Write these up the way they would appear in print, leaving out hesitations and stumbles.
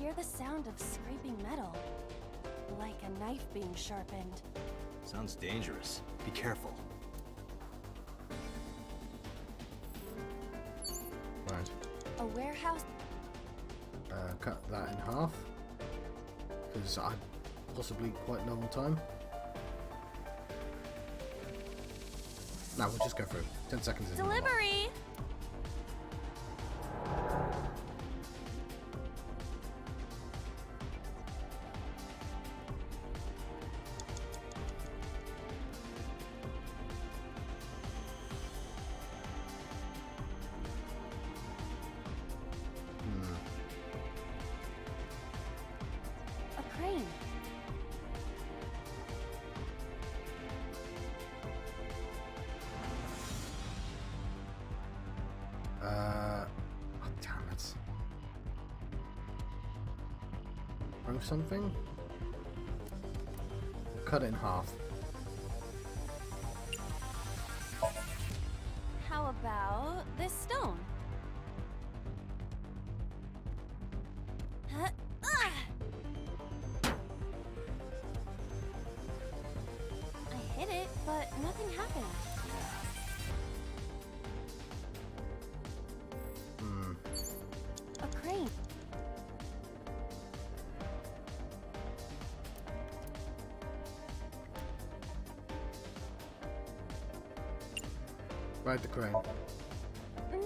hear the sound of scraping metal, like a knife being sharpened. Sounds dangerous. Be careful. Right. A warehouse. Cut that in half. Because I'm possibly quite low on time. No, we'll just go through. 10 seconds is not long. Delivery! A crane. Oh, damn it. Throw something? Cut it in half. How about this stone? Huh? Ah! I hit it, but nothing happened. A crane. Ride the crane.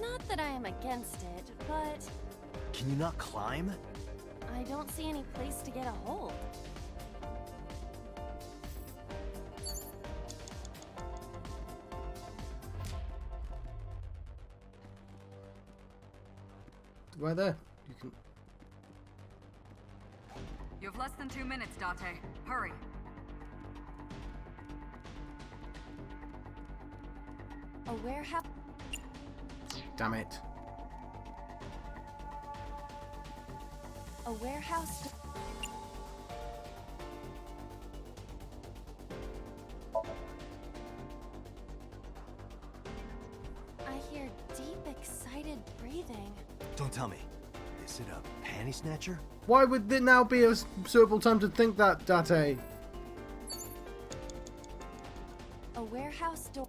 Not that I am against it, but Can you not climb? I don't see any place to get a hold. Right there. You can. You have less than 2 minutes, Date. Hurry. A warehouse. Damn it. A warehouse. I hear deep, excited breathing. Don't tell me. Is it a panty snatcher? Why would there now be a suitable time to think that, Date? A warehouse door.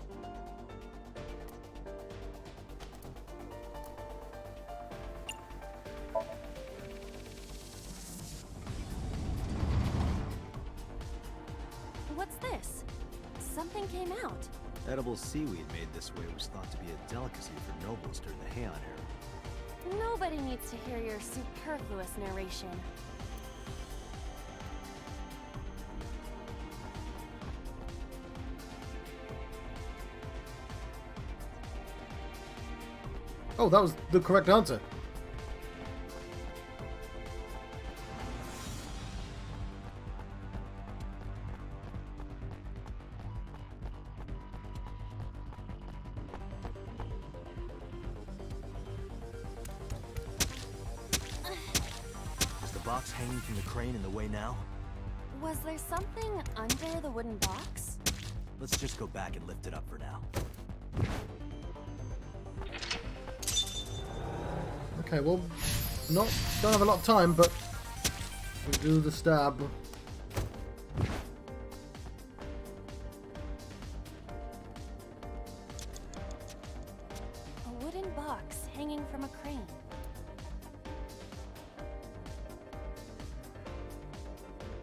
What's this? Something came out. Edible seaweed made this way was thought to be a delicacy for nobles during the Heian era. Nobody needs to hear your superfluous narration. Oh, that was the correct answer. Is the box hanging from the crane in the way now? Was there something under the wooden box? Let's just go back and lift it up for now. Okay, well, don't have a lot of time, but we'll do the stab. A wooden box hanging from a crane.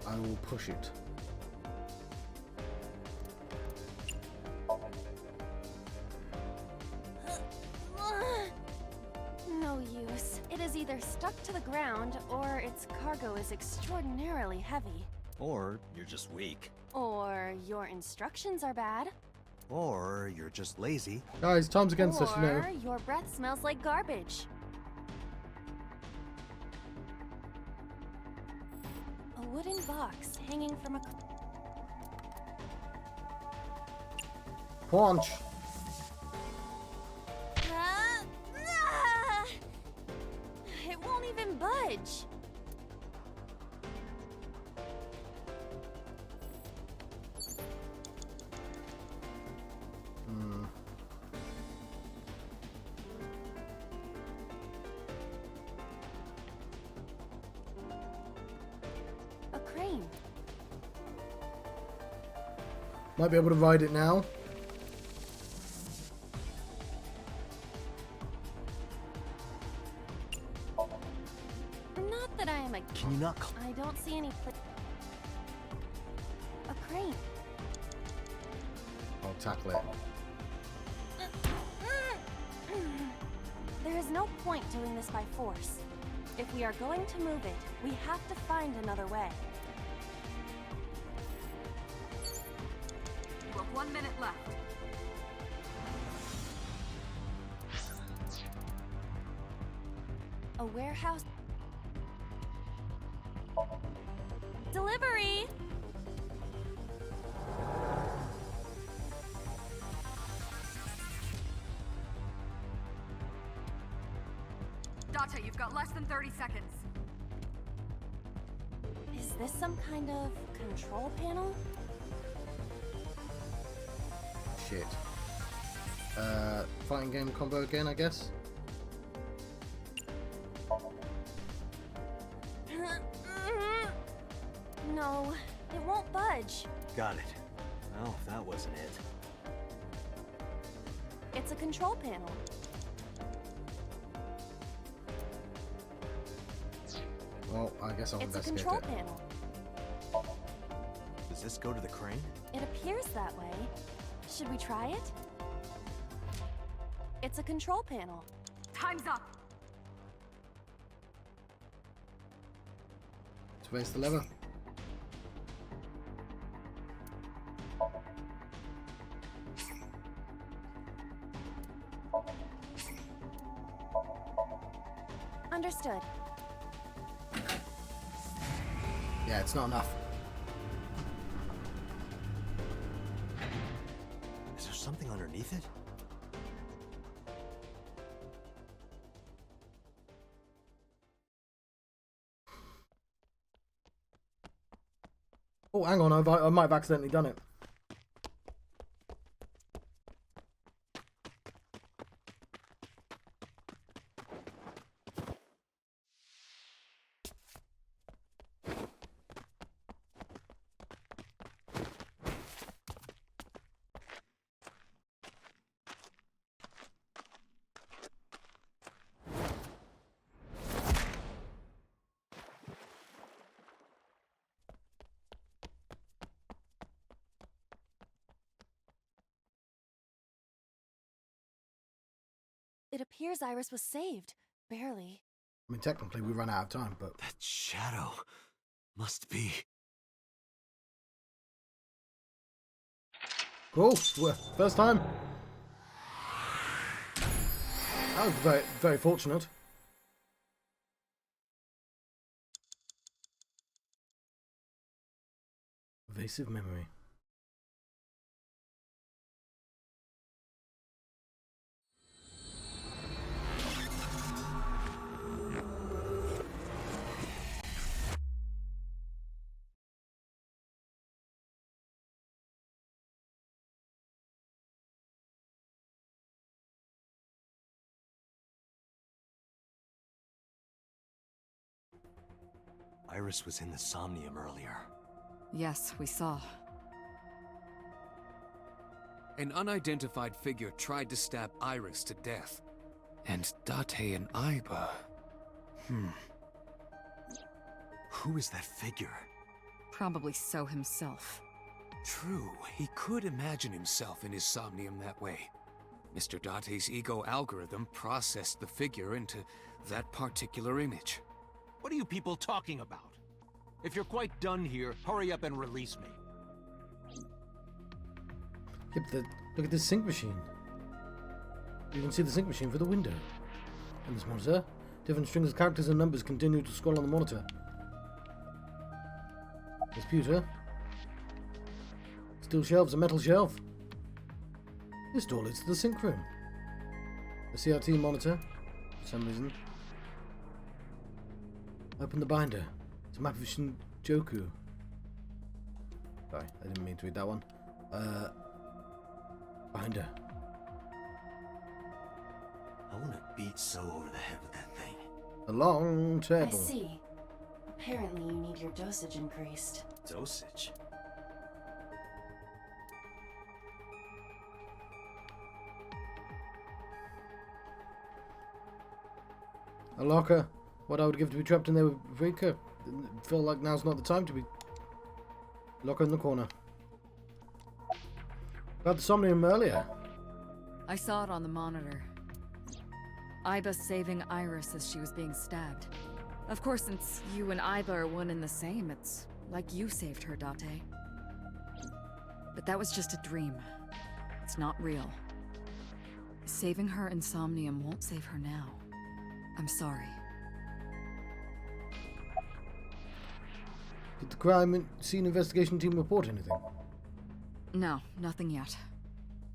I will push it. No use. It is either stuck to the ground or its cargo is extraordinarily heavy. Or you're just weak. Or your instructions are bad. Or you're just lazy. Guys, time's against us, you know. Or your breath smells like garbage. A wooden box hanging from a... Punch. It won't even budge. Might be able to ride it now. Not that I am a... Can you not I don't see any a crane. I'll tackle it. There is no point doing this by force. If we are going to move it, we have to find another way. You have 1 minute left. A warehouse... Delivery! Date, you've got less than 30 seconds. Is this some kind of control panel? Shit. Fighting game combo again, I guess. No, it won't budge. Got it. Well, if that wasn't it. It's a control panel. Well, I guess I'll It's a investigate control it. panel. Does this go to the crane? It appears that way. Should we try it? It's a control panel. Time's up. Let's raise the lever. Understood. Yeah, it's not enough. Is there something underneath it? Oh, hang on, I might have accidentally done it. It appears Iris was saved. Barely. I mean, technically we ran out of time, but... That shadow must be... Cool. Well, first time. That was very, very fortunate. Evasive memory. Iris was in the Somnium earlier. Yes, we saw. An unidentified figure tried to stab Iris to death. And Date and Iba... Who is that figure? Probably so himself. True, he could imagine himself in his Somnium that way. Mr. Date's ego algorithm processed the figure into that particular image. What are you people talking about? If you're quite done here, hurry up and release me. Yep, look at this sync machine. You can see the sync machine through the window. In this monitor, different strings of characters and numbers continue to scroll on the monitor. Computer. Steel shelves, a metal shelf. This door leads to the sync room. A CRT monitor, for some reason. Open the binder. It's a map of Shinjuku. Sorry, I didn't mean to read that one. Binder. I want to beat so over the head with that thing. A long table. I see. Apparently you need your dosage increased. Dosage? A locker. What I would give to be trapped in there with Rika. Feel like now's not the time to be. Locker in the corner. About the Somnium earlier. I saw it on the monitor. Iba saving Iris as she was being stabbed. Of course, since you and Iba are one and the same, it's like you saved her, Date. But that was just a dream. It's not real. Saving her in Somnium won't save her now. I'm sorry. Did the crime scene investigation team report anything? No, nothing yet.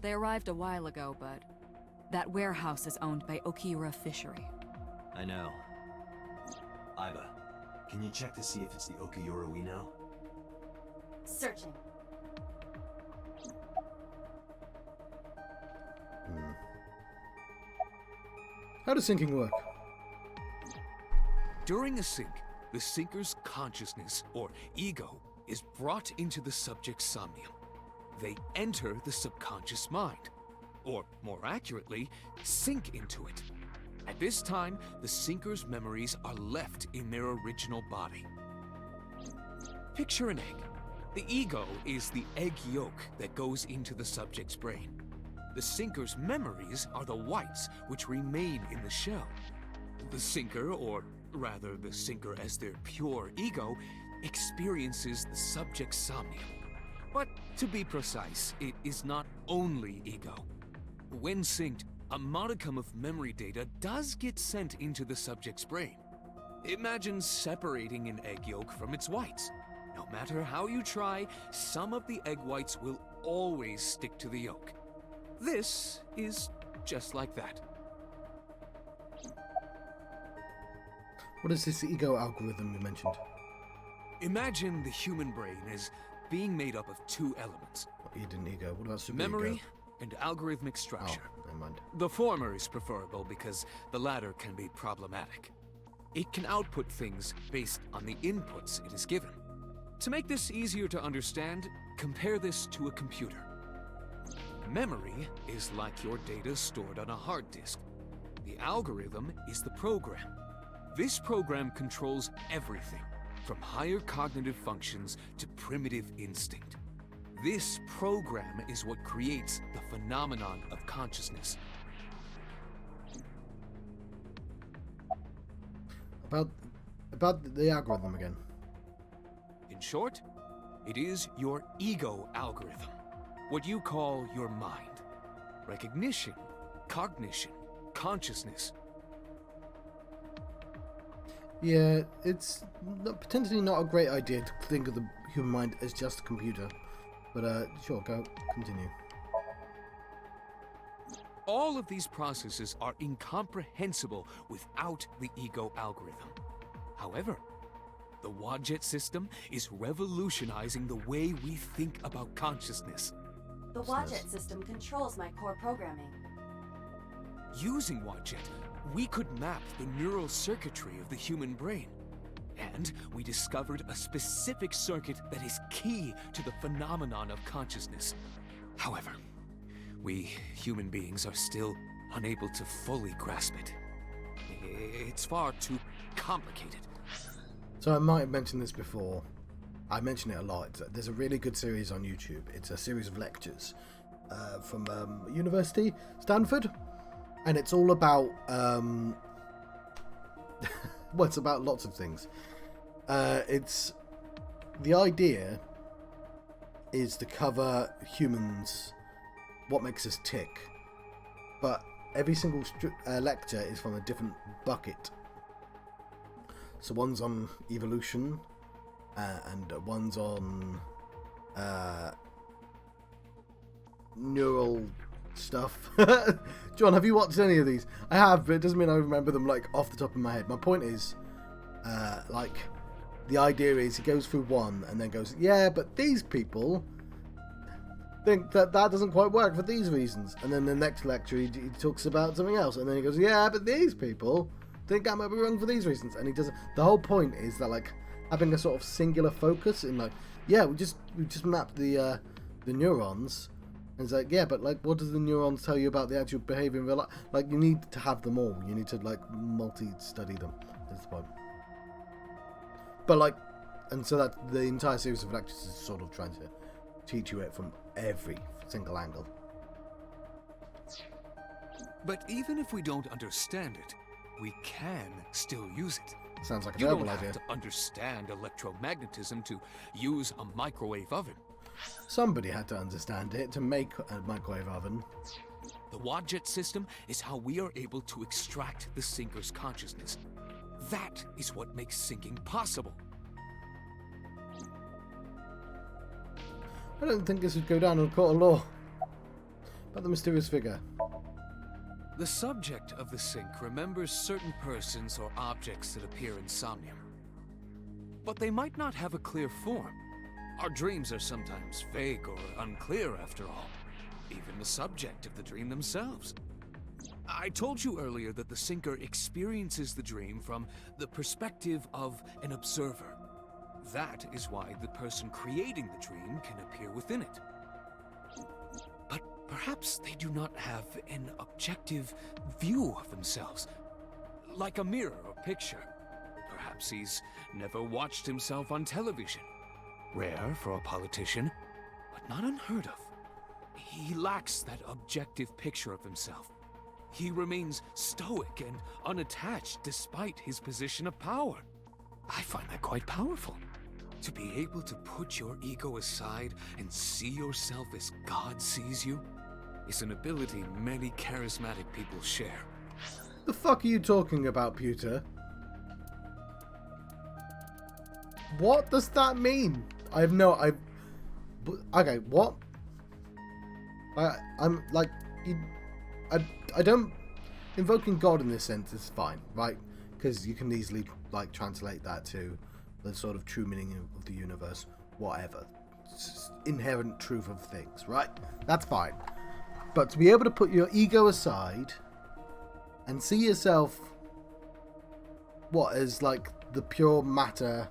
They arrived a while ago, but that warehouse is owned by Okira Fishery. I know. Iba, can you check to see if it's the Okiura we know? Searching. How does syncing work? During a sync, the sinker's consciousness, or ego, is brought into the subject's somnium. They enter the subconscious mind, or more accurately, sink into it. At this time, the sinker's memories are left in their original body. Picture an egg. The ego is the egg yolk that goes into the subject's brain. The sinker's memories are the whites which remain in the shell. The sinker, or rather the sinker as their pure ego, experiences the subject's somnium. But to be precise, it is not only ego. When synced, a modicum of memory data does get sent into the subject's brain. Imagine separating an egg yolk from its whites. No matter how you try, some of the egg whites will always stick to the yolk. This is just like that. What is this ego algorithm you mentioned? Imagine the human brain as being made up of two elements: Eden ego. What about super memory ego? and algorithmic structure. Oh, never mind. The former is preferable because the latter can be problematic. It can output things based on the inputs it is given. To make this easier to understand, compare this to a computer. Memory is like your data stored on a hard disk. The algorithm is the program. This program controls everything, from higher cognitive functions to primitive instinct. This program is what creates the phenomenon of consciousness. About the algorithm again. In short, it is your ego algorithm, what you call your mind. Recognition, cognition, consciousness. Yeah, it's potentially not a great idea to think of the human mind as just a computer. But, sure, continue. All of these processes are incomprehensible without the ego algorithm. However, the Wadjet system is revolutionizing the way we think about consciousness. The Wadjet system controls my core programming. Using Wadjet, we could map the neural circuitry of the human brain. And we discovered a specific circuit that is key to the phenomenon of consciousness. However, we human beings are still unable to fully grasp it. It's far too complicated. So I might have mentioned this before. I mention it a lot. There's a really good series on YouTube. It's a series of lectures from University, Stanford. And it's all about... well, it's about lots of things. It's... The idea is to cover humans, what makes us tick. But every single lecture is from a different bucket. So one's on evolution, and one's on neural stuff. John, have you watched any of these? I have, but it doesn't mean I remember them like off the top of my head. My point is, like, the idea is he goes through one and then goes, yeah, but these people think that doesn't quite work for these reasons. And then the next lecture he talks about something else, and then he goes, yeah, but these people think I might be wrong for these reasons. And he doesn't. The whole point is that, like, having a sort of singular focus in, like, yeah, we just mapped the neurons, And it's like, yeah, but like, what does the neurons tell you about the actual behavior in real life? Like, you need to have them all. You need to like multi-study them. That's the point. But like, and so that the entire series of lectures is sort of trying to teach you it from every single angle. But even if we don't understand it, we can still use it. Sounds like a You terrible don't idea. have to understand electromagnetism to use a microwave oven. Somebody had to understand it to make a microwave oven. The Wadjet system is how we are able to extract the sinker's consciousness. That is what makes sinking possible. I don't think this would go down in a court of law. About the mysterious figure. The subject of the sync remembers certain persons or objects that appear in Somnium. But they might not have a clear form. Our dreams are sometimes vague or unclear after all. Even the subject of the dream themselves. I told you earlier that the sinker experiences the dream from the perspective of an observer. That is why the person creating the dream can appear within it. But perhaps they do not have an objective view of themselves, like a mirror or picture. Perhaps he's never watched himself on television. Rare for a politician, but not unheard of. He lacks that objective picture of himself. He remains stoic and unattached despite his position of power. I find that quite powerful. To be able to put your ego aside and see yourself as God sees you is an ability many charismatic people share. The fuck are you talking about, Pewter? What does that mean? Okay, what? I'm like, I don't. Invoking God in this sense is fine, right? Because you can easily like translate that to the sort of true meaning of the universe, whatever. It's inherent truth of things, right? That's fine. But to be able to put your ego aside and see yourself, what, as like the pure matter,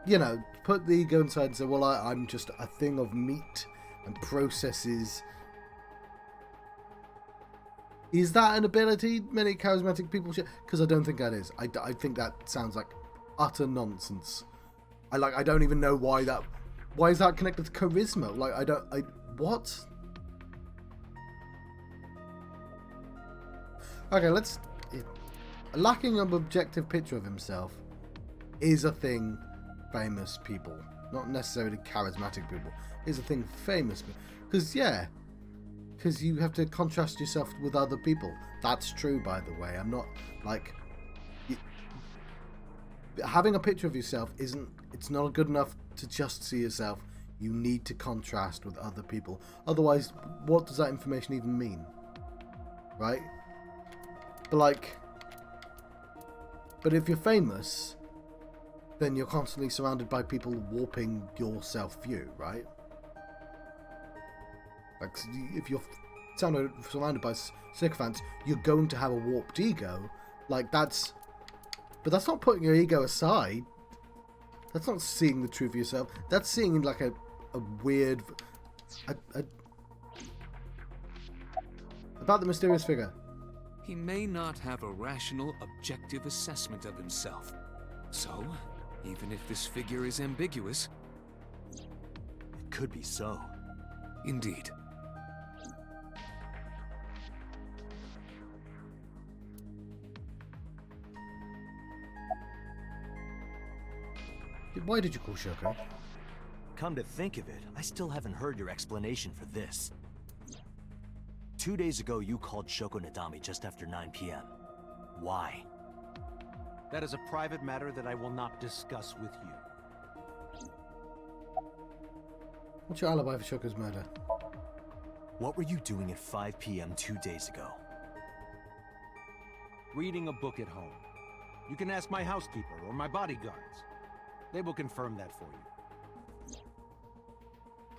you know, put the ego inside and say, well, I'm just a thing of meat and processes. Is that an ability many charismatic people share? Because I don't think that is. I think that sounds like utter nonsense. I don't even know why is that connected to charisma? What? Okay, lacking an objective picture of himself is a thing famous people, not necessarily charismatic people, is a thing famous people. Because you have to contrast yourself with other people. That's true, by the way. I'm not like having a picture of yourself it's not good enough to just see yourself. You need to contrast with other people. Otherwise, what does that information even mean? Right? But if you're famous, then you're constantly surrounded by people warping your self-view, right? Like, if you're surrounded by sycophants, you're going to have a warped ego. Like, but that's not putting your ego aside. That's not seeing the truth of yourself. That's seeing like a weird... About the mysterious figure. He may not have a rational, objective assessment of himself. So, even if this figure is ambiguous... It could be so. Indeed. Why did you call Shoko? Come to think of it, I still haven't heard your explanation for this. 2 days ago, you called Shoko Nadami just after 9 p.m. Why? That is a private matter that I will not discuss with you. What's your alibi for Shoko's murder? What were you doing at 5 p.m. 2 days ago? Reading a book at home. You can ask my housekeeper or my bodyguards. They will confirm that for you.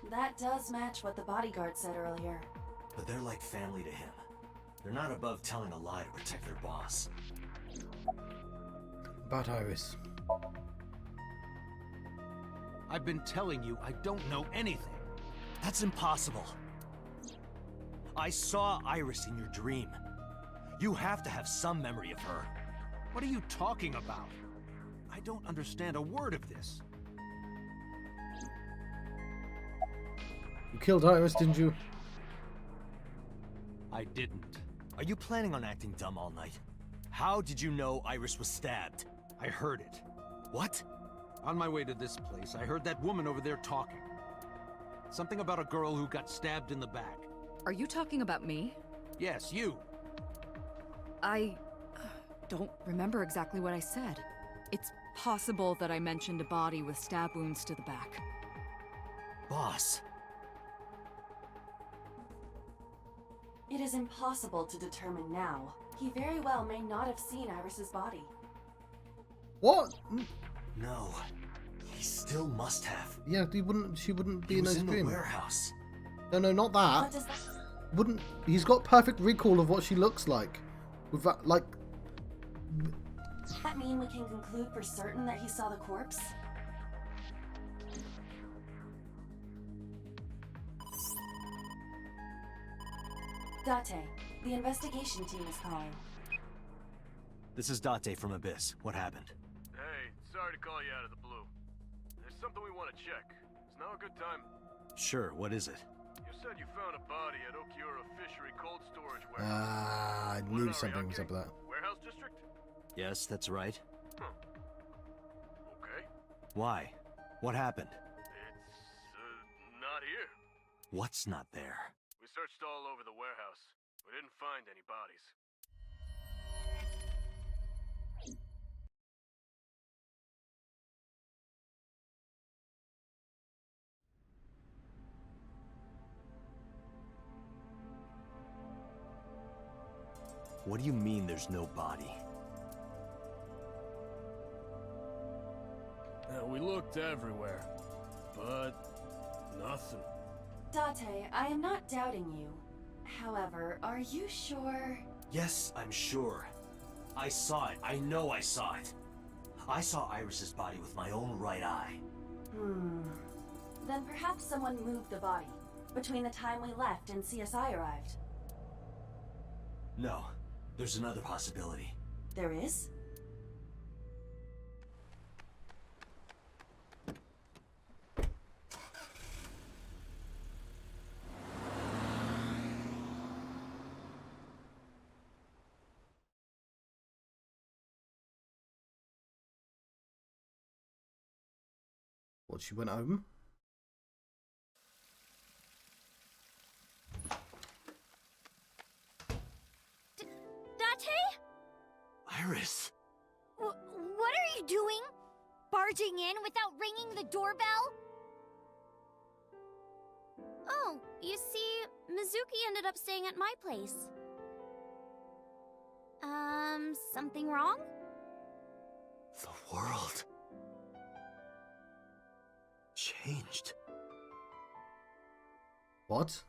That does match what the bodyguard said earlier. But they're like family to him. They're not above telling a lie to protect their boss. About Iris. I've been telling you I don't know anything. That's impossible. I saw Iris in your dream. You have to have some memory of her. What are you talking about? I don't understand a word of this. You killed Iris, didn't you? I didn't. Are you planning on acting dumb all night? How did you know Iris was stabbed? I heard it. What? On my way to this place, I heard that woman over there talking. Something about a girl who got stabbed in the back. Are you talking about me? Yes, you. I don't remember exactly what I said. It's possible that I mentioned a body with stab wounds to the back. Boss. It is impossible to determine now. He very well may not have seen Iris's body. What? No. He still must have. Yeah, she wouldn't be He in was his in the dream. warehouse. No, not What that. does that... Wouldn't he's got perfect recall of what she looks like. With that, like, Does that mean we can conclude for certain that he saw the corpse? Date, the investigation team is calling. This is Date from Abyss. What happened? Hey, sorry to call you out of the blue. There's something we want to check. Is now a good time? Sure, what is it? You said you found a body at Okiura Fishery Cold Storage Warehouse. I What knew about something was Ryuki? up with that. Warehouse district? Yes, that's right. Huh. Okay. Why? What happened? It's, not here. What's not there? We searched all over the warehouse. We didn't find any bodies. What do you mean there's no body? We looked everywhere, but nothing. Date, I am not doubting you. However, are you sure? Yes, I'm sure. I saw it. I know I saw it. I saw Iris's body with my own right eye. Then perhaps someone moved the body between the time we left and CSI arrived. No, there's another possibility. There is? What, she went home? Date? Iris! What are you doing? Barging in without ringing the doorbell? Oh, you see, Mizuki ended up staying at my place. Something wrong? The world changed. What?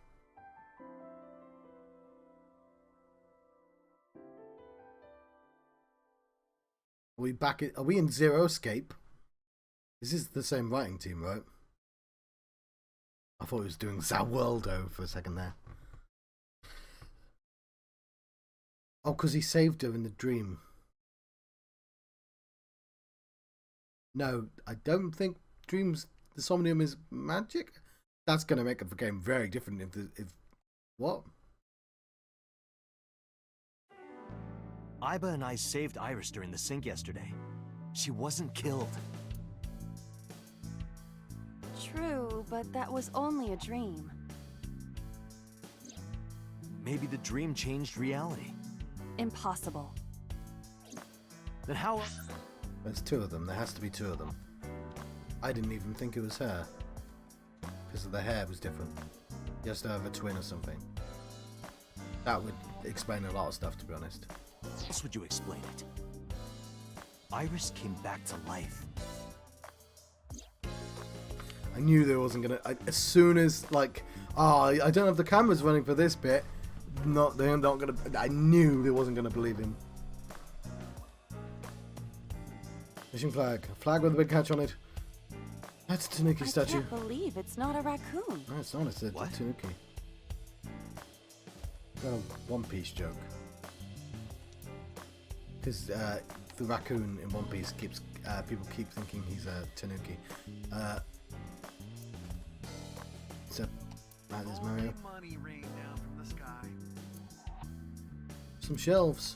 Are we back at, are we in Zero Escape? This is the same writing team, right? I thought it was doing Zawaldo for a second there. Oh, because he saved her in the dream. No, I don't think dreams, the Somnium is magic. That's going to make the game very different if what? Iba and I saved Iris during the sink yesterday. She wasn't killed. True, but that was only a dream. Maybe the dream changed reality. Impossible. Then how... There's two of them. There has to be two of them. I didn't even think it was her. Because the hair was different. He has to have a twin or something. That would explain a lot of stuff, to be honest. How else would you explain it? Iris came back to life. I knew there wasn't gonna. As soon as like, I don't have the cameras running for this bit. They're not gonna. I knew they wasn't gonna believe him. Mission flag. A flag with a big catch on it. That's a Tanuki I statue. can't believe it's not a raccoon. No, it's not. It's a What? Tanuki. Got a One Piece joke. Because the raccoon in One Piece keeps people keep thinking he's a Tanuki. So there's Mario. Money rain down from the sky. Some shelves.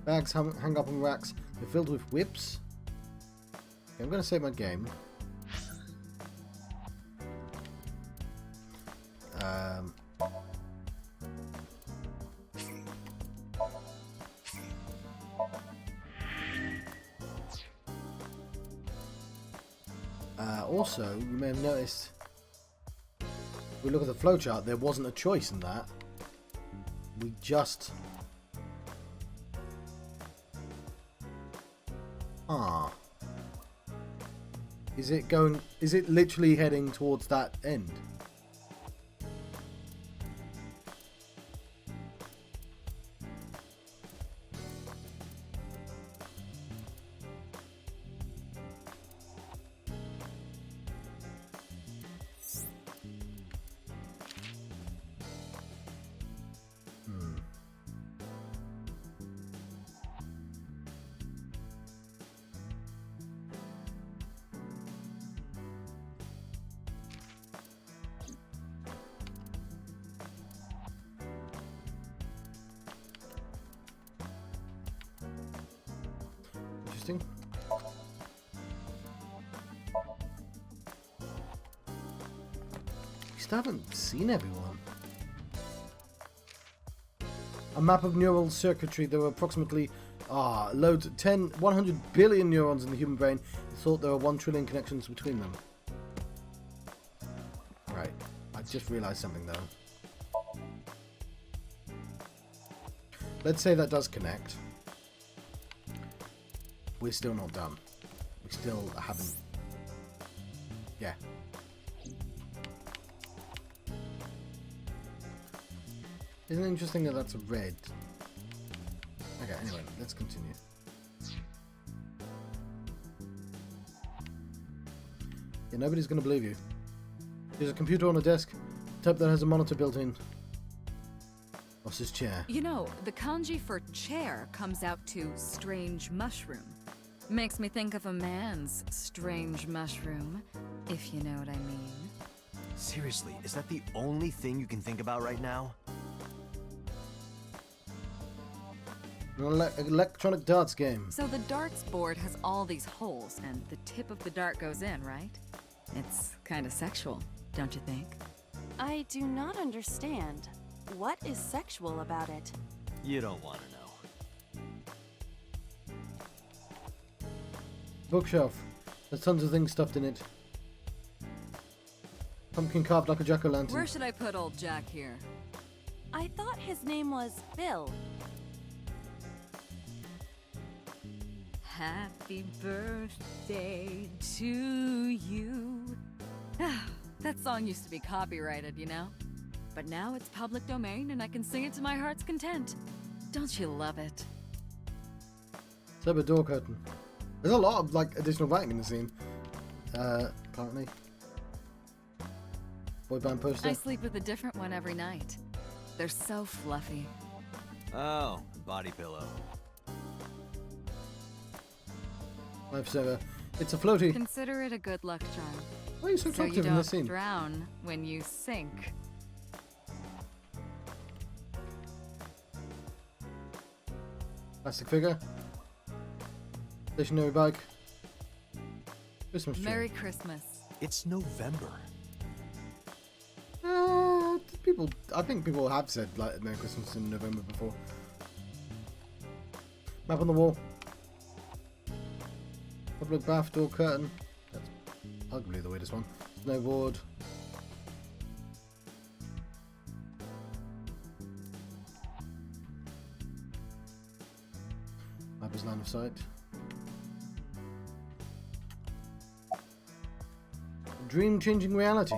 Bags hang up on racks. They're filled with whips. Okay, I'm going to save my game. Also, you may have noticed, if we look at the flowchart, there wasn't a choice in that. We just... Is it literally heading towards that end? Interesting. We still haven't seen everyone. A map of neural circuitry. There were approximately 100 billion neurons in the human brain. He thought there were 1 trillion connections between them. Right. I just realized something though. Let's say that does connect. We're still not done. We still haven't... Yeah. Isn't it interesting that that's a red? Okay, anyway, let's continue. Yeah, nobody's gonna believe you. There's a computer on a desk. Type that has a monitor built in. What's his chair? You know, the kanji for chair comes out to strange mushroom. Makes me think of a man's strange mushroom, if you know what I mean. Seriously, is that the only thing you can think about right now? An electronic darts game. So the darts board has all these holes, and the tip of the dart goes in, right? It's kind of sexual, don't you think? I do not understand. What is sexual about it? You don't want to know. Bookshelf. There's tons of things stuffed in it. Pumpkin carved like a jack-o'-lantern. Where should I put old Jack here? I thought his name was Bill. Happy birthday to you. That song used to be copyrighted, you know? But now it's public domain and I can sing it to my heart's content. Don't you love it? Cyber door curtain. There's a lot of like additional writing in the scene. Apparently. Boy band poster. I sleep with a different one every night. They're so fluffy. Oh, body pillow. Lifesaver. It's a floaty. Consider it a good luck charm. Why are you so So you talkative in this don't scene? drown when you sink. Plastic figure. Stationary bike. Christmas tree. Merry Christmas. It's November. I think people have said like Merry Christmas in November before. Map on the wall. Public bath door curtain. That's arguably the weirdest one. Snowboard. Map is line of sight. Dream changing reality.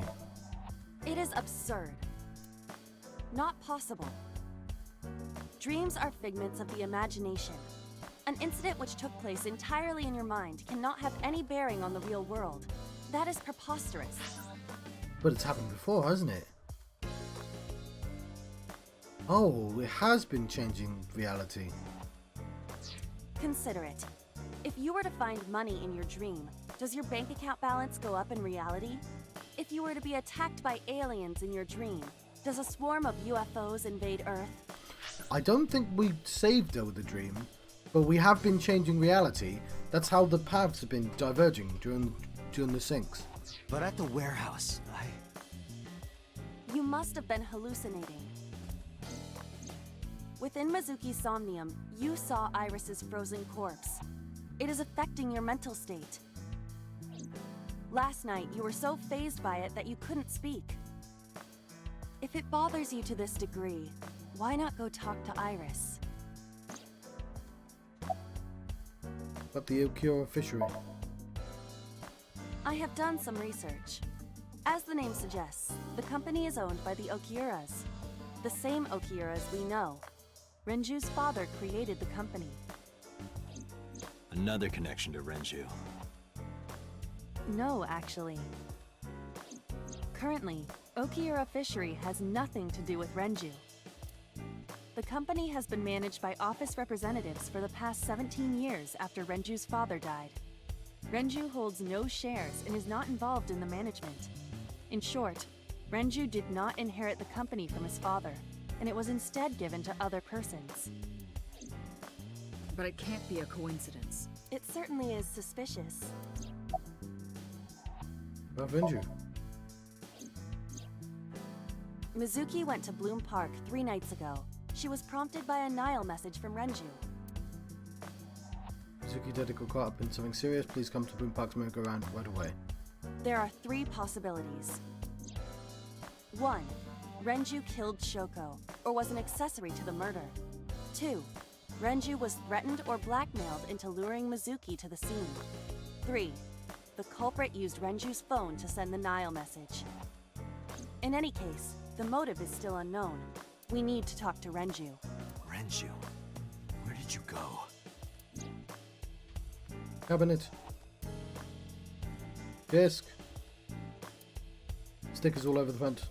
It is absurd. Not possible. Dreams are figments of the imagination. An incident which took place entirely in your mind cannot have any bearing on the real world. That is preposterous. But it's happened before, hasn't it? Oh, it has been changing reality. Consider it. If you were to find money in your dream, does your bank account balance go up in reality? If you were to be attacked by aliens in your dream, does a swarm of UFOs invade Earth? I don't think we saved her with the dream, but we have been changing reality. That's how the paths have been diverging during the syncs. But at the warehouse, You must have been hallucinating. Within Mizuki's Somnium, you saw Iris's frozen corpse. It is affecting your mental state. Last night, you were so fazed by it that you couldn't speak. If it bothers you to this degree, why not go talk to Iris? But the Okura fishery. I have done some research. As the name suggests, the company is owned by the Okuras. The same Okuras we know. Renju's father created the company. another connection to Renju. No, actually. Currently, Okura Fishery has nothing to do with Renju. The company has been managed by office representatives for the past 17 years after Renju's father died. Renju holds no shares and is not involved in the management. In short, Renju did not inherit the company from his father, and it was instead given to other persons. But it can't be a coincidence. It certainly is suspicious. About Renju. Mizuki went to Bloom Park 3 nights ago. She was prompted by a Nile message from Renju. Suki Dedico caught up in something serious. Please come to Bloom Park's merry-go-round right away. There are 3 possibilities. 1. Renju killed Shoko, or was an accessory to the murder. 2. Renju was threatened or blackmailed into luring Mizuki to the scene. 3. The culprit used Renju's phone to send the Nile message. In any case, the motive is still unknown. We need to talk to Renju. Renju? Where did you go? Cabinet. Desk. Stickers all over the front.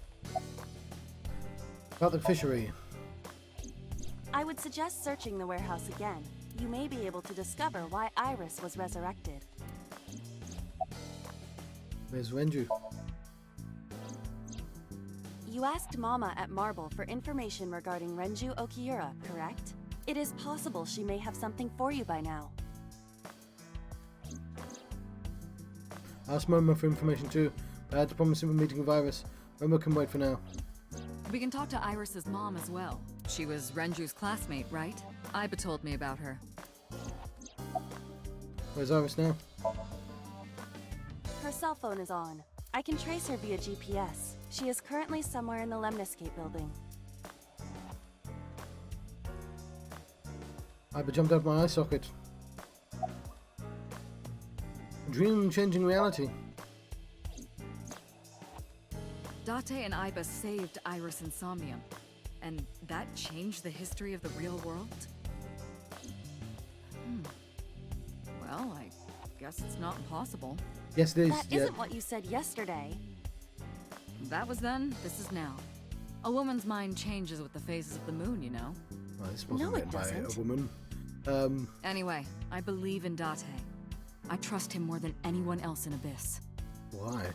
About the fishery. I would suggest searching the warehouse again. You may be able to discover why Iris was resurrected. Where's Renju? You asked Mama at Marble for information regarding Renju Okiura, correct? It is possible she may have something for you by now. I asked Momo for information too, but I had to promise him a meeting with Iris. Momo can wait for now. We can talk to Iris's mom as well. She was Renju's classmate, right? Iba told me about her. Where's Iris now? Her cell phone is on. I can trace her via GPS. She is currently somewhere in the Lemniscape building. Iba jumped out of my eye socket. Dream changing reality. Date and Iba saved Iris and Somnium. And that changed the history of the real world? Well, I guess it's not impossible. Yes, it is. That isn't what you said yesterday. That was then, this is now. A woman's mind changes with the phases of the moon, you know? Well, this wasn't No, it written by a doesn't. woman. Anyway, I believe in Date. I trust him more than anyone else in Abyss. Why?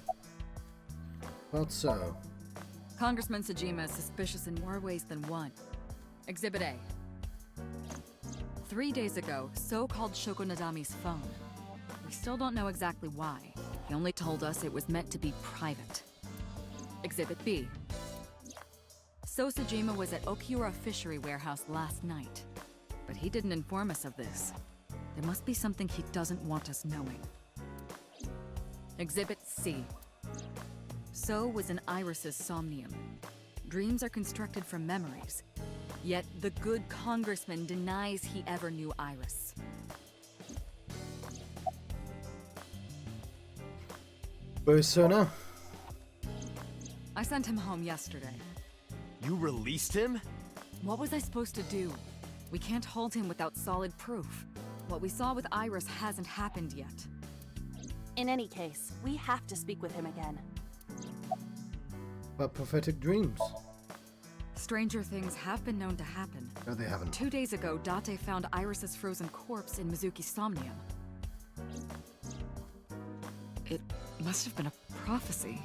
But so. Congressman Sajima is suspicious in more ways than one. Exhibit A. 3 days ago, So called Shoko Nadami's phone. We still don't know exactly why. He only told us it was meant to be private. Exhibit B. So Sajima was at Okura Fishery Warehouse last night. But he didn't inform us of this. There must be something he doesn't want us knowing. Exhibit C. So was in Iris's Somnium. Dreams are constructed from memories. Yet the good congressman denies he ever knew Iris. Where is So now? I sent him home yesterday. You released him? What was I supposed to do? We can't hold him without solid proof. What we saw with Iris hasn't happened yet. In any case, we have to speak with him again. But prophetic dreams. Stranger things have been known to happen. No, they haven't. 2 days ago, Date found Iris's frozen corpse in Mizuki's Somnium. It must have been a prophecy.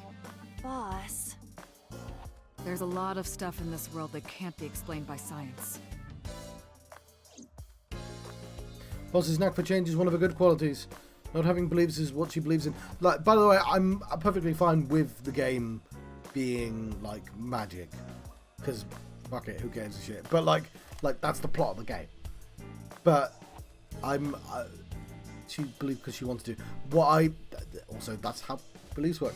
Boss. There's a lot of stuff in this world that can't be explained by science. Boss's knack for change is one of her good qualities. Not having beliefs is what she believes in. Like, by the way, I'm perfectly fine with the game being like magic, because fuck it, who cares a shit. But like that's the plot of the game. But she believed because she wants to. Also that's how beliefs work.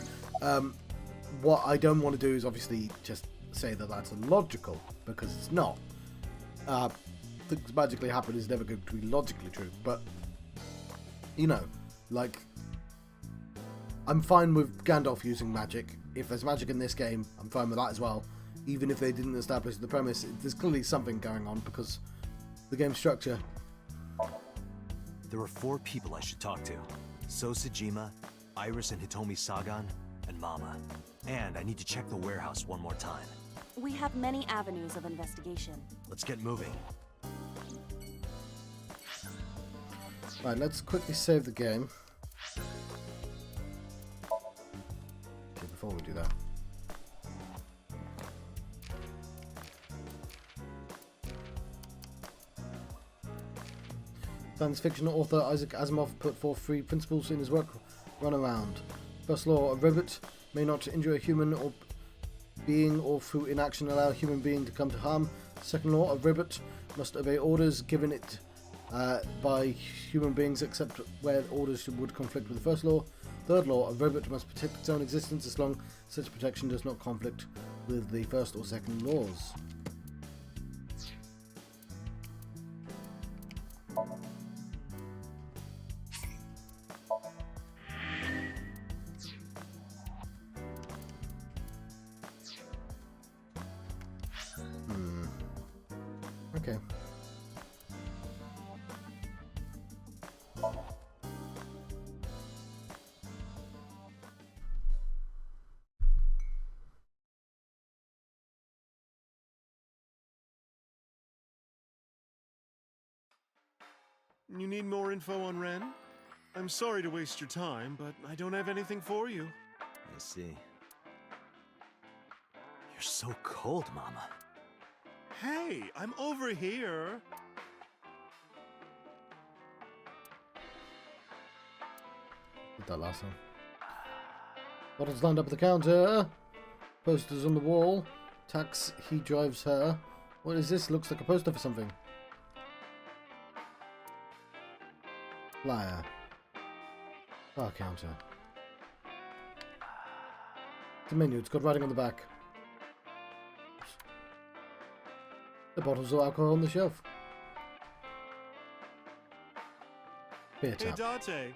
What I don't want to do is obviously just say that that's illogical, because it's not. Things magically happen is never going to be logically true, but you know, like, I'm fine with Gandalf using magic. If there's magic in this game, I'm fine with that as well. Even if they didn't establish the premise, there's clearly something going on because the game structure. There are 4 people I should talk to. So Sejima, Iris and Hitomi Sagan, and Mama. And I need to check the warehouse one more time. We have many avenues of investigation. Let's get moving. Right, let's quickly save the game. Okay, before we do that. Science fiction author Isaac Asimov put forth 3 principles in his work, Run Around. First law, a robot may not injure a human or being or through inaction allow a human being to come to harm. Second law, a robot must obey orders given it by human beings except where orders would conflict with the first law. Third law, a robot must protect its own existence as long as such protection does not conflict with the first or second laws. Okay. You need more info on Ren? I'm sorry to waste your time, but I don't have anything for you. I see. You're so cold, Mama. Hey, I'm over here. Did that last time. Bottles lined up at the counter. Posters on the wall. Tax, he drives her. What is this? Looks like a poster for something. Flyer. Bar counter. The menu, it's got writing on the back. The bottles of alcohol on the shelf. Beer Hey, tap. Date.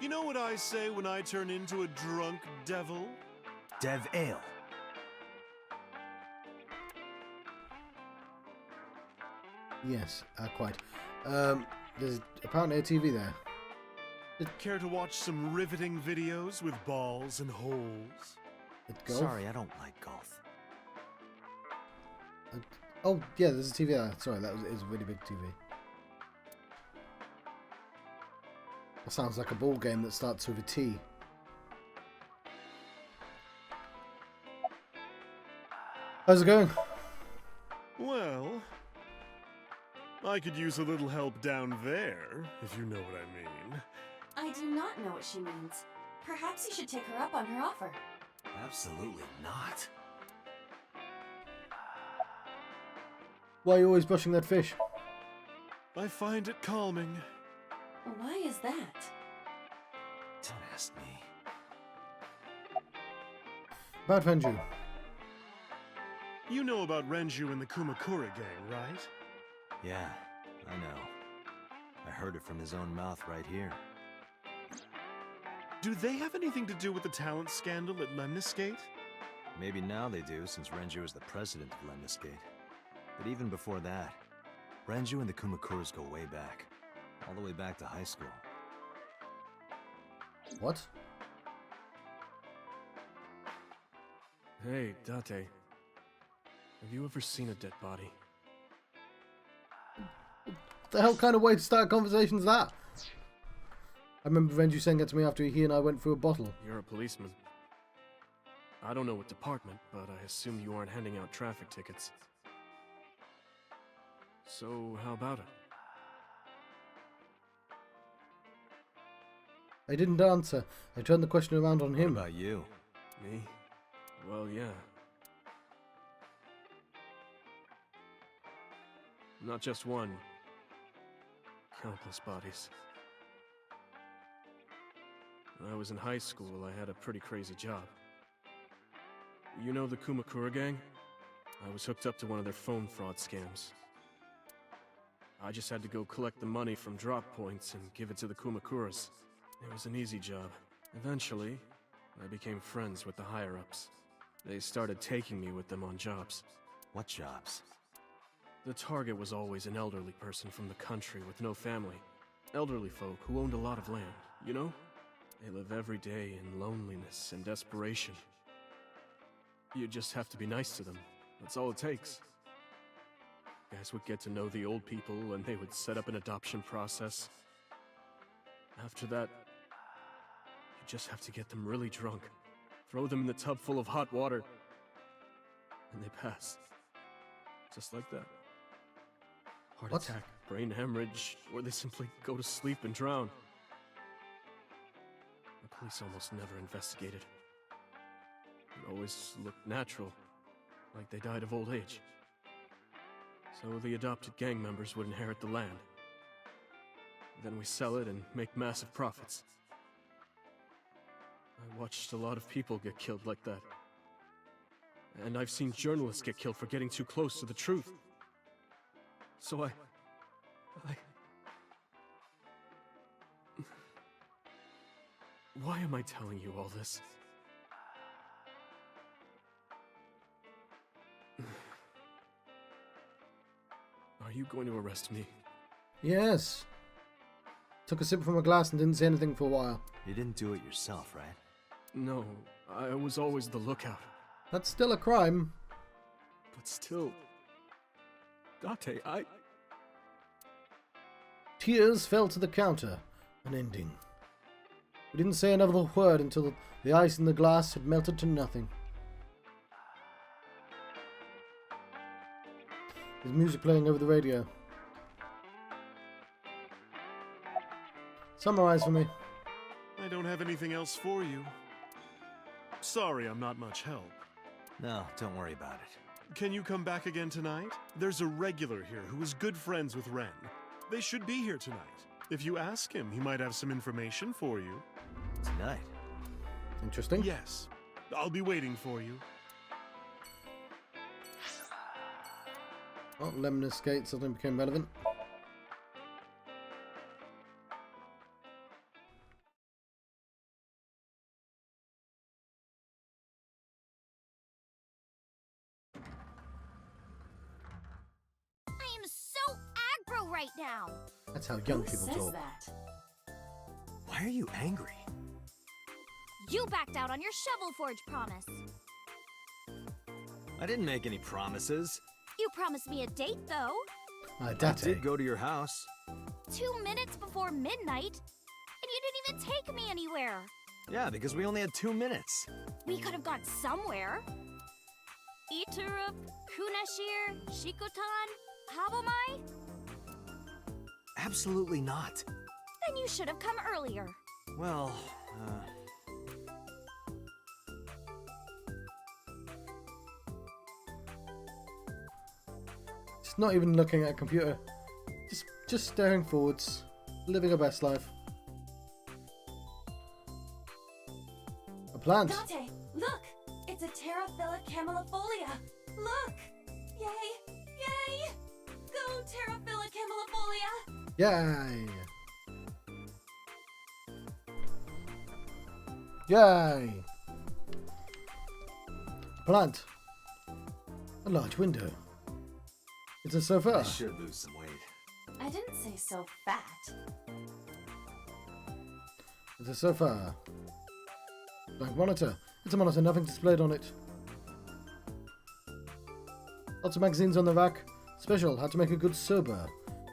You know what I say when I turn into a drunk devil? Dev Ale. Yes, quite. There's apparently a TV there. Care to watch some riveting videos with balls and holes? At golf? Sorry, I don't like golf. Oh, yeah, there's a TV there. Sorry, it was a really big TV. That sounds like a ball game that starts with a T. How's it going? Well, I could use a little help down there, if you know what I mean. I do not know what she means. Perhaps you should take her up on her offer. Absolutely not. Why are you always brushing that fish? I find it calming. Why is that? Don't ask me. About Renju. You know about Renju and the Kumakura gang, right? Yeah, I know. I heard it from his own mouth right here. Do they have anything to do with the talent scandal at Lemniscate? Maybe now they do, since Renju is the president of Lemniscate. But even before that, Renju and the Kumakuras go way back. all the way back to high school. What? Hey, Date. Have you ever seen a dead body? What the hell kind of way to start a conversation is that? I remember Renju saying that to me after he and I went through a bottle. You're a policeman. I don't know what department, but I assume you aren't handing out traffic tickets. So, how about it? I didn't answer. I turned the question around on him. What about you? Me? Well, yeah. Not just one. Countless bodies. When I was in high school, I had a pretty crazy job. You know the Kumakura gang? I was hooked up to one of their phone fraud scams. I just had to go collect the money from drop points and give it to the Kumakuras. It was an easy job. Eventually, I became friends with the higher-ups. They started taking me with them on jobs. What jobs? The target was always an elderly person from the country with no family. Elderly folk who owned a lot of land, you know? They live every day in loneliness and desperation. You just have to be nice to them. That's all it takes. Guys would get to know the old people and they would set up an adoption process. After that, you just have to get them really drunk. Throw them in the tub full of hot water. And they pass. Just like that. Heart attack, brain hemorrhage, or they simply go to sleep and drown. The police almost never investigated. It always looked natural, like they died of old age. So the adopted gang members would inherit the land. Then we sell it and make massive profits. I watched a lot of people get killed like that. And I've seen journalists get killed for getting too close to the truth. So Why am I telling you all this? Are you going to arrest me? Yes. Took a sip from a glass and didn't say anything for a while. You didn't do it yourself, right? No, I was always the lookout. That's still a crime. But still... Date, Tears fell to the counter. An ending. We didn't say another word until the ice in the glass had melted to nothing. There's music playing over the radio. Summarize for me. I don't have anything else for you. Sorry I'm not much help. No, don't worry about it. Can you come back again tonight? There's a regular here who is good friends with Ren. They should be here tonight. If you ask him, he might have some information for you. Tonight? Interesting. Yes. I'll be waiting for you. Oh, Lemon Escape suddenly became relevant. I am so aggro right now. That's how young Who people says talk. that? Why are you angry? You backed out on your Shovel Forge promise. I didn't make any promises. You promised me a date, though. I Date. did go to your house. 2 minutes before midnight, and you didn't even take me anywhere. Yeah, because we only had 2 minutes. We could have gone somewhere. Iturup, Kunashir, Shikotan, Habomai? Absolutely not. Then you should have come earlier. Well, Just not even looking at a computer. Just staring forwards. Living her best life. A plant. Date, look! It's a Terraphila camellifolia. Look! Yay! Yay! Go Terraphila camellifolia! Yay! Yay! Plant. A large window. It's a sofa. I should lose some weight. I didn't say so fat. It's a sofa. Blank monitor. It's a monitor, nothing displayed on it. Lots of magazines on the rack. Special, how to make a good soba.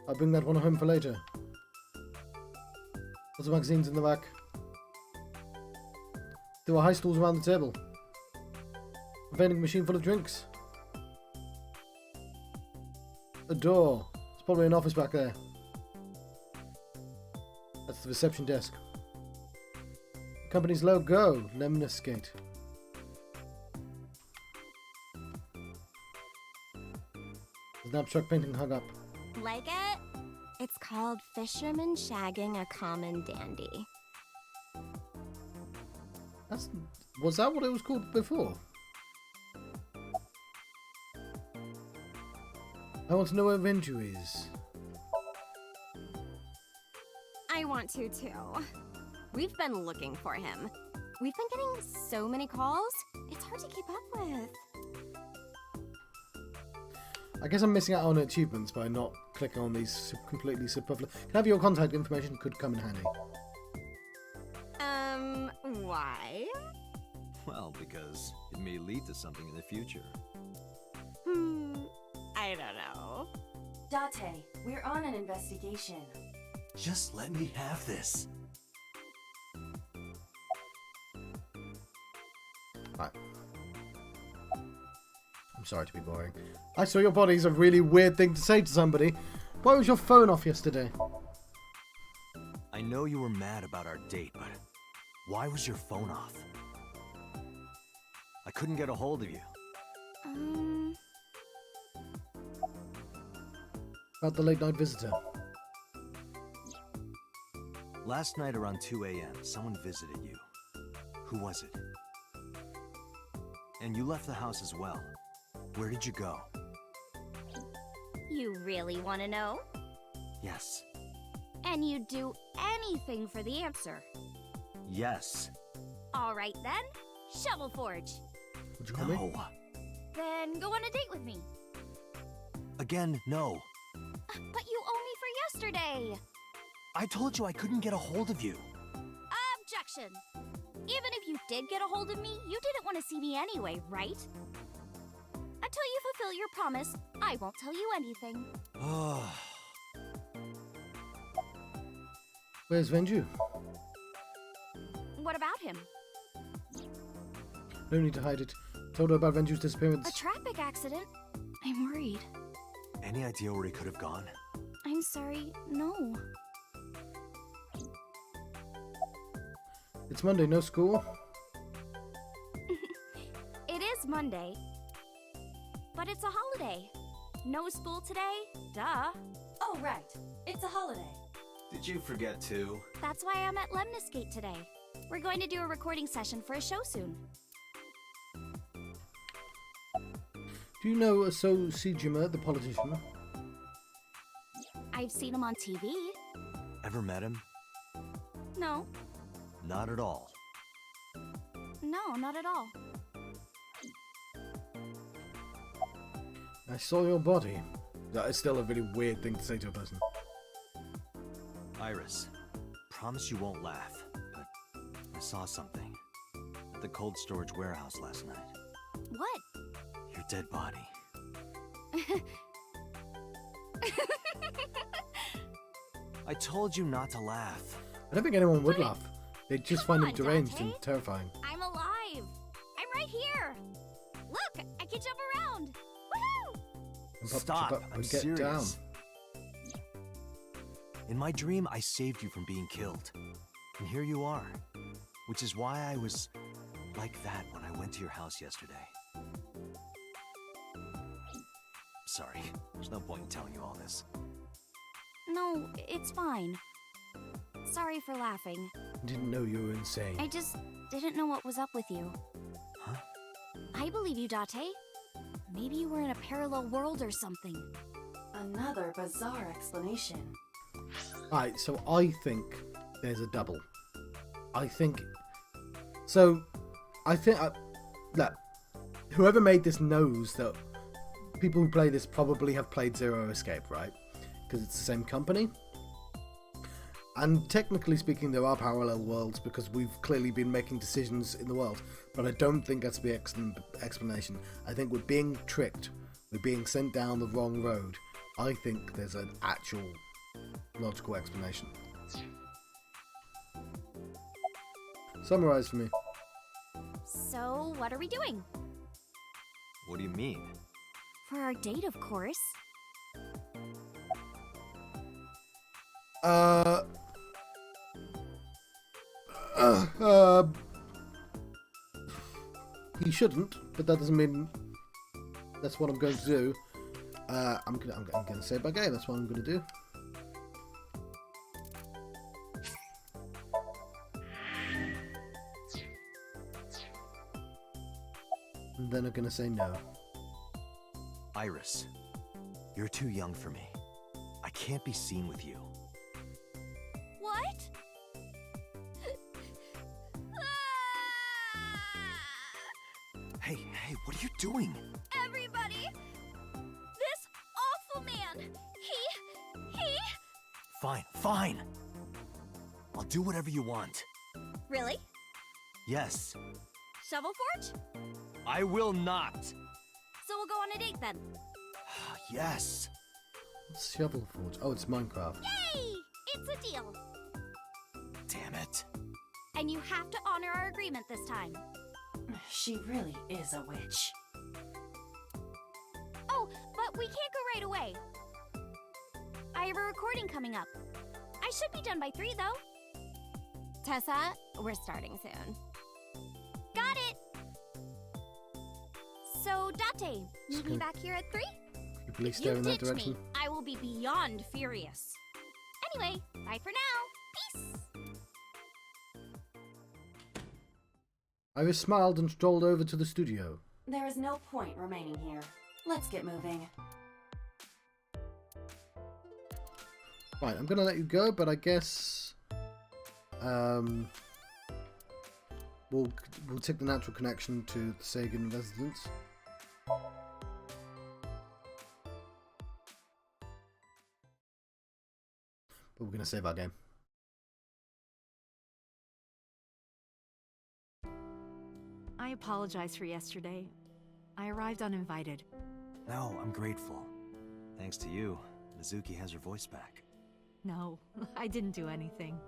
I'll bring that one home for later. Lots of magazines in the rack. There were high stools around the table. A vending machine full of drinks. A door. It's probably an office back there. That's the reception desk. The company's logo, Lemniscate. There's an abstract painting hung up. Like it? It's called Fisherman Shagging a Common Dandy. Was that what it was called before? I want to know where Renju is. I want to too. We've been looking for him. We've been getting so many calls, it's hard to keep up with. I guess I'm missing out on achievements by not clicking on these completely superfluous. Can I have your contact information? Could come in handy. Why? Well, because it may lead to something in the future. I don't know. Date, we're on an investigation. Just let me have this. Right. I'm sorry to be boring. I saw your body is a really weird thing to say to somebody. Why was your phone off yesterday? I know you were mad about our date, but why was your phone off? I couldn't get a hold of you. About the late night visitor. Last night around 2 a.m., someone visited you. Who was it? And you left the house as well. Where did you go? You really want to know? Yes. And you'd do anything for the answer. Yes. All right then, Shovel Forge. Would you call me? No. Then go on a date with me. Again, no. But you owe me for yesterday. I told you I couldn't get a hold of you. Objection. Even if you did get a hold of me, you didn't want to see me anyway, right? Until you fulfill your promise, I won't tell you anything. Where's Renju? What about him? No need to hide it. Told her about Renju's A disappearance. traffic accident? I'm worried. Any idea where he could have gone? I'm sorry, no. It's Monday, no school? It is Monday. But it's a holiday. No school today? Duh. Oh, right. It's a holiday. Did you forget too? That's why I'm at Lemniscate today. We're going to do a recording session for a show soon. Do you know Sejima, the politician? I've seen him on TV. Ever met him? No. Not at all. No, not at all. I saw your body. That is still a really weird thing to say to a person. Iris, promise you won't laugh, but I saw something at the cold storage warehouse last night. What? Your dead body. I told you not to laugh. I don't think anyone would laugh. They'd just find him on, deranged Dante. and terrifying. I'm alive. I'm right here. Look, I can jump around. Woohoo! Stop, I'm get serious. down. In my dream, I saved you from being killed. And here you are. Which is why I was like that when I went to your house yesterday. Sorry, there's no point in telling you all this. No, it's fine. Sorry for laughing. Didn't know you were insane. I just didn't know what was up with you. Huh? I believe you, Date. Maybe you were in a parallel world or something. Another bizarre explanation. Alright, so I think there's a double. I think... So, I think... look, whoever made this knows that people who play this probably have played Zero Escape, right? because it's the same company. And technically speaking, there are parallel worlds because we've clearly been making decisions in the world. But I don't think that's the explanation. I think we're being tricked. We're being sent down the wrong road. I think there's an actual logical explanation. Summarize for me. So, what are we doing? What do you mean? For our date, of course. He shouldn't, but that doesn't mean that's what I'm going to do. I'm gonna save my game. That's what I'm gonna do. And then I'm gonna say no. Iris, you're too young for me. I can't be seen with you. What? Hey, what are you doing? Everybody! This awful man! He... Fine. I'll do whatever you want. Really? Yes. Shovel Forge? I will not. So we'll go on a date then. Yes. What's Shovel Forge? Oh, it's Minecraft. Yay! It's a deal. Damn it. And you have to honor our agreement this time. She really is a witch. Oh, but we can't go right away. I have a recording coming up. I should be done by 3, though. Tessa, we're starting soon. Got it! So, Date, meet me back here at 3? You please If stare you in that ditch direction. me, I will be beyond furious. Anyway, bye for now. Peace! Iris smiled and strolled over to the studio. There is no point remaining here. Let's get moving. Right, I'm gonna let you go, but I guess we'll take the natural connection to the Sagan residence. But we're gonna save our game. I apologize for yesterday. I arrived uninvited. No, I'm grateful. Thanks to you, Mizuki has her voice back. No, I didn't do anything.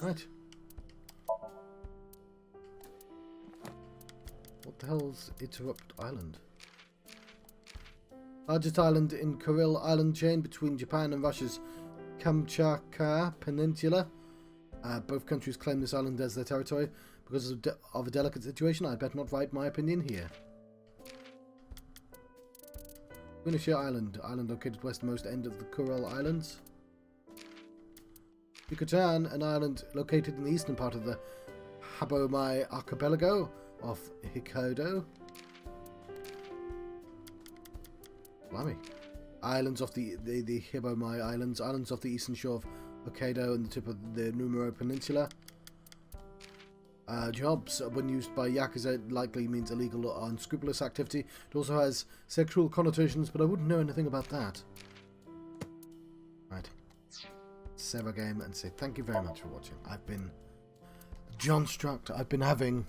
Right. What the hell's Interrupt Island? Largest island in Kuril Island chain between Japan and Russia's Kamchatka Peninsula. Both countries claim this island as their territory. Because of a delicate situation, I'd better not write my opinion here. Winishir Island, island located westmost end of the Kuril Islands. Yucatan, an island located in the eastern part of the Habomai archipelago of Hokkaido. Blimey. Islands off the Habomai Islands, islands off the eastern shore of Hokkaido and the tip of the Numero Peninsula. Jobs, when used by Yakuza, likely means illegal or unscrupulous activity. It also has sexual connotations, but I wouldn't know anything about that. Right. Save our game and say thank you very much for watching. I've been John Struct. I've been having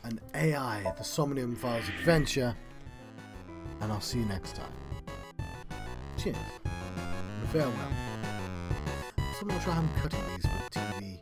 an AI, the Somnium Files adventure, and I'll see you next time. Cheers. And farewell. So I'm not sure how I'm cutting these for TV.